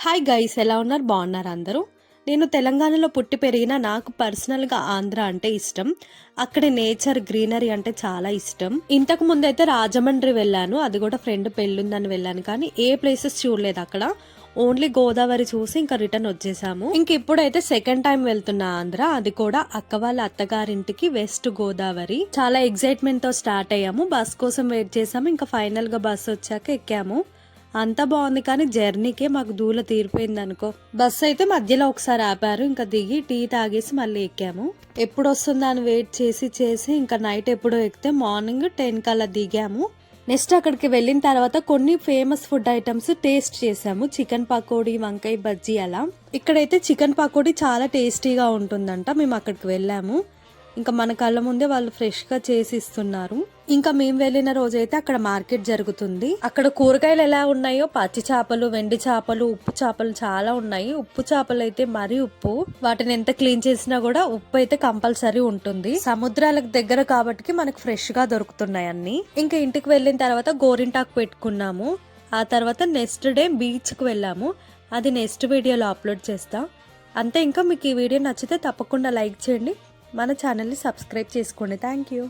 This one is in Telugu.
హాయ్ గైస్, ఎలా ఉన్నారు? బాగున్నారు అందరూ? నేను తెలంగాణలో పుట్టి పెరిగిన, నాకు పర్సనల్గా ఆంధ్ర అంటే ఇష్టం. అక్కడి నేచర్, గ్రీనరీ అంటే చాలా ఇష్టం. ఇంతకు ముందైతే రాజమండ్రి వెళ్ళాను, అది కూడా ఫ్రెండ్ పెళ్ళుందని వెళ్ళాను, కానీ ఏ ప్లేసెస్ చూడలేదు అక్కడ. ఓన్లీ గోదావరి చూసి ఇంకా రిటర్న్ వచ్చేసాము. ఇంక ఇప్పుడైతే సెకండ్ టైం వెళ్తున్నా ఆంధ్ర, అది కూడా అక్క వాళ్ళ అత్తగారింటికి, వెస్ట్ గోదావరి. చాలా ఎక్సైట్మెంట్ తో స్టార్ట్ అయ్యాము, బస్ కోసం వెయిట్ చేసాము. ఇంకా ఫైనల్ గా బస్ వచ్చాక ఎక్కాము. అంతా బాగుంది, కానీ జర్నీకే మాకు దూల తీరిపోయింది అనుకో. బస్సు అయితే మధ్యలో ఒకసారి ఆపారు, ఇంకా దిగి టీ తాగేసి మళ్ళీ ఎక్కాము. ఎప్పుడు వస్తుందా అని వెయిట్ చేసి ఇంకా నైట్ ఎప్పుడో ఎక్కితే మార్నింగ్ 10 కల్లా దిగాము. నెక్స్ట్ అక్కడికి వెళ్ళిన తర్వాత కొన్ని ఫేమస్ ఫుడ్ ఐటమ్స్ టేస్ట్ చేసాము. చికెన్ పకోడీ, వంకాయ బజ్జీ అలా. ఇక్కడైతే చికెన్ పకోడీ చాలా టేస్టీగా ఉంటుందంట. మేము అక్కడికి వెళ్ళాము, ఇంకా మన కళ్ళ ముందే వాళ్ళు ఫ్రెష్ గా చేసి ఇస్తున్నారు. ఇంకా మేము వెళ్ళిన రోజైతే అక్కడ మార్కెట్ జరుగుతుంది. అక్కడ కూరగాయలు ఎలా ఉన్నాయో, పచ్చి చేపలు, వెండి చేపలు, ఉప్పు చేపలు చాలా ఉన్నాయి. ఉప్పు చేపలు అయితే మరీ ఉప్పు, వాటిని ఎంత క్లీన్ చేసినా కూడా ఉప్పు అయితే కంపల్సరీ ఉంటుంది. సముద్రాలకు దగ్గర కాబట్టి మనకు ఫ్రెష్ గా దొరుకుతున్నాయి అన్ని. ఇంకా ఇంటికి వెళ్ళిన తర్వాత గోరింటాకు పెట్టుకున్నాము. ఆ తర్వాత నెక్స్ట్ డే బీచ్ కు వెళ్ళాము, అది నెక్స్ట్ వీడియోలో అప్లోడ్ చేస్తా. అంతే. ఇంకా మీకు ఈ వీడియో నచ్చితే తప్పకుండా లైక్ చేయండి, మన ఛానల్ని సబ్స్క్రైబ్ చేసుకోండి. Thank you.